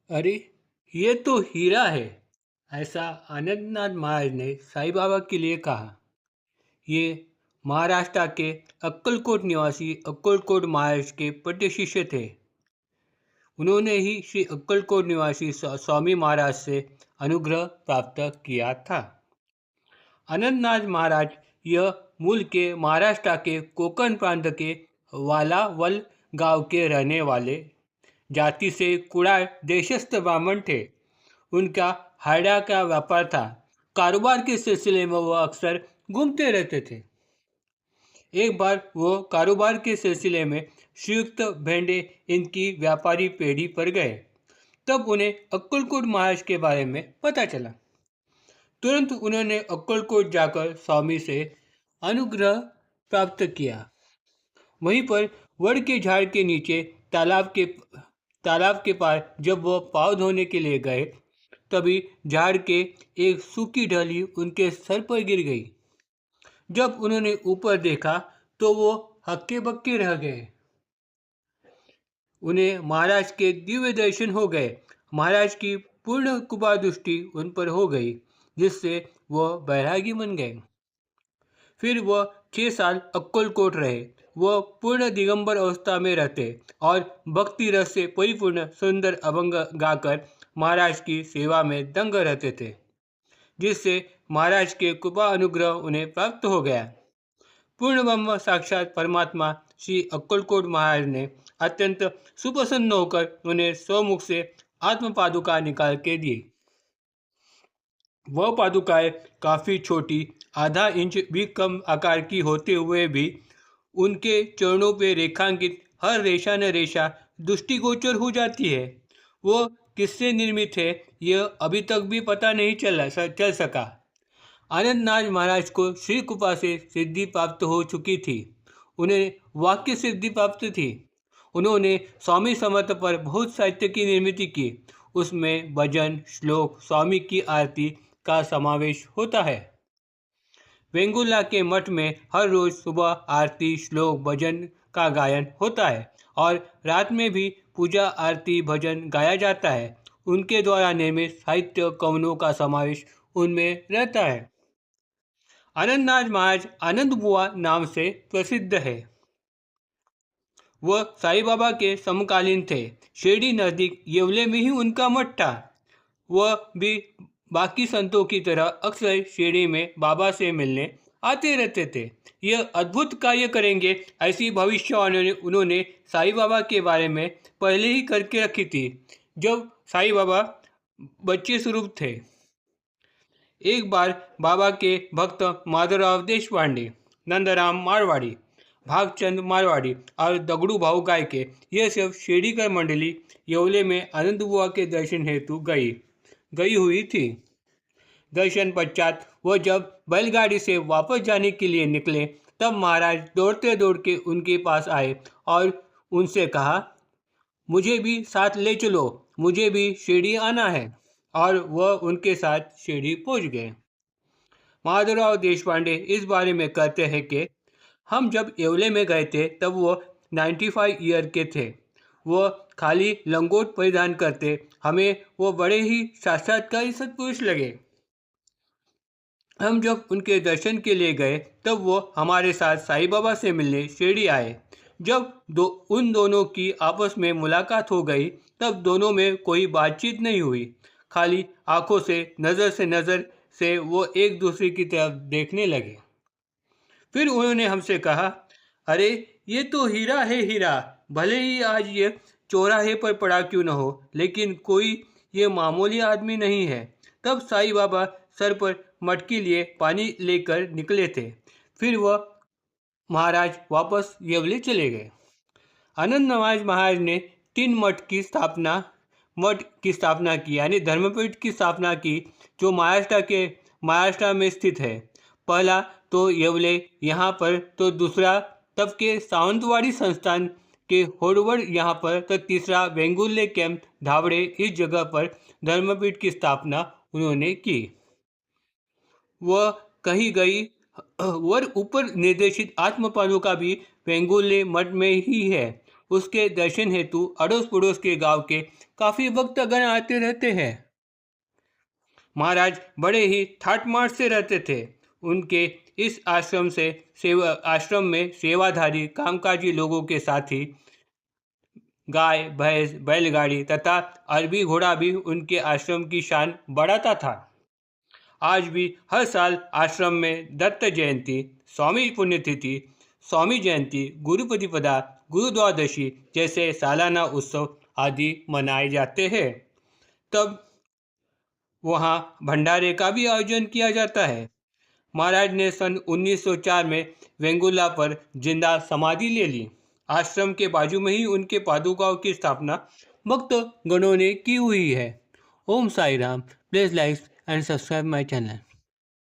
अरे, ये तो हीरा है। ऐसा आनंदनाथ महाराज ने साईं बाबा के लिए कहा। ये महाराष्ट्र के अक्कलकोट निवासी अक्कलकोट महाराज के पट्टे शिष्य थे। उन्होंने ही श्री अक्कलकोट निवासी स्वामी महाराज से अनुग्रह प्राप्त किया था। आनंदनाथ महाराज यह मूल के महाराष्ट्र के कोकण प्रांत के वालावल गांव के रहने वाले जाति से कुड़ार देशस्थ ब्राह्मण थे। उनका हाड़ा का व्यापार था। कारोबार के सिलसिले में वह अक्सर घूमते रहते थे। एक बार वो कारोबार के सिलसिले में श्रीयुक्त भेंडे इनकी व्यापारी पेढ़ी पर गए। तब उन्हें अक्कलकोट महाराज के बारे में पता चला। तुरंत उन्होंने अक्कलकोट जाकर स्वामी से अनुग्रह प्राप्त किया। वहीं पर वड़ के झाड़ के नीचे तालाब के पार जब वह पाँव धोने के लिए गए, तभी झाड़ के एक सूखी डाली उनके सर पर गिर गई। जब उन्होंने ऊपर देखा तो वो हक्के बक्के रह गए। उन्हें महाराज के दिव्य दर्शन हो गए। महाराज की पूर्ण कृपा दृष्टि उन पर हो गई, जिससे वह बैरागी बन गए। फिर वह 6 साल अक्कलकोट रहे। वह पूर्ण दिगंबर अवस्था में रहते और भक्ति रस से परिपूर्ण सुंदर अभंग गाकर महाराज की सेवा में दंग रहते थे, जिससे महाराज के कृपा अनुग्रह उन्हें प्राप्त हो गया। पूर्ण ब्रह्म साक्षात परमात्मा श्री अक्कलकोट महाराज ने अत्यंत सुप्रसन्न होकर उन्हें स्वमुख से आत्म पादुका निकाल के दी। वह पादुकाएं काफ़ी छोटी, आधा इंच भी कम आकार की होते हुए भी उनके चरणों पे रेखांकित हर रेशा न रेशा दृष्टिगोचर हो जाती है। वो किससे निर्मित है, यह अभी तक भी पता नहीं चल सका। आनंदनाथ महाराज को श्री कृपा से सिद्धि प्राप्त हो चुकी थी। उन्हें वाक्य सिद्धि प्राप्त थी। उन्होंने स्वामी समर्थ पर बहुत साहित्य की निर्मित की। उसमें भजन, श्लोक, स्वामी की आरती का समावेश होता है। वेंगुर्ला के मठ में हर रोज सुबह आरती, श्लोक, भजन का गायन होता है और रात में भी पूजा, आरती, भजन गाया जाता है। उनके द्वारा निर्मित साहित्य कवनों का समावेश उनमें रहता है। आनंदनाथ महाराज आनंद बुआ नाम से प्रसिद्ध है। वह साईं बाबा के समकालीन थे। शिरडी नज़दीक येवले में ही उनका मठ था। वह भी बाकी संतों की तरह अक्सर शिरडी में बाबा से मिलने आते रहते थे। यह अद्भुत कार्य करेंगे ऐसी भविष्यवाणी उन्होंने साईं बाबा के बारे में पहले ही करके रखी थी, जब साईं बाबा बच्चे स्वरूप थे। एक बार बाबा के भक्त माधवराव देशपांडे, नंदराम मारवाड़ी, भागचंद मारवाड़ी और दगड़ू भाऊ गायके, यह सब शिरडीकर मंडली येवले में आनंद बुआ के दर्शन हेतु गई हुई थी। दर्शन पश्चात वह जब बैलगाड़ी से वापस जाने के लिए निकले, तब महाराज दौड़ते दौड़ के उनके पास आए और उनसे कहा, मुझे भी साथ ले चलो, मुझे भी शिरडी आना है। और वह उनके साथ शिरडी पहुंच गए। माधवराव देशपांडे इस बारे में कहते हैं कि हम जब येवले में गए थे तब वो 95 ईयर के थे। वो खाली लंगोट परिधान करते। हमें वो बड़े ही साक्षात्कारी सत्पुरुष लगे। हम जब उनके दर्शन के लिए गए तब वो हमारे साथ साईं बाबा से मिलने शिरडी आए। जब उन दोनों की आपस में मुलाकात हो गई, तब दोनों में कोई बातचीत नहीं हुई। खाली आंखों से नज़र से वो एक दूसरे की तरफ देखने लगे। फिर उन्होंने हमसे कहा, अरे ये तो हीरा है, हीरा। भले ही आज ये चौराहे पर पड़ा क्यों न हो, लेकिन कोई ये मामूली आदमी नहीं है। तब साईं बाबा सर पर मटकी लिए पानी लेकर निकले थे। फिर वह महाराज वापस येवले चले गए। आनंदनाथ महाराज ने 3 मठ की स्थापना की, यानी धर्मपीठ की स्थापना की, जो महाराष्ट्र में स्थित है। पहला तो येवले यहाँ पर, तो दूसरा तब के सावंतवाड़ी संस्थान के होडवड़ यहाँ पर, तो तीसरा वेंगुर्ले कैंप धावड़े, इस जगह पर धर्मपीठ की स्थापना उन्होंने की। वह कही गई वर ऊपर निर्देशित आत्मपादुका भी वेंगुर्ले मठ में ही है। उसके दर्शन हेतु अड़ोस पड़ोस के गांव के काफ़ी भक्तगण आते रहते हैं। महाराज बड़े ही ठाटमाट से रहते थे। उनके इस आश्रम में सेवाधारी कामकाजी लोगों के साथ ही गाय भैंस बैलगाड़ी तथा अरबी घोड़ा भी उनके आश्रम की शान बढ़ाता था। आज भी हर साल आश्रम में दत्त जयंती, स्वामी पुण्यतिथि, स्वामी जयंती, गुरु प्रतिपदा, गुरु द्वादशी जैसे सालाना उत्सव आदि मनाए जाते हैं। तब वहाँ भंडारे का भी आयोजन किया जाता है। महाराज ने सन 1904 में वेंगुर्ला पर जिंदा समाधि ले ली। आश्रम के बाजू में ही उनके पादुकाओं की स्थापना भक्त गणों ने की हुई है। Om Sai Ram. Please like and subscribe my channel.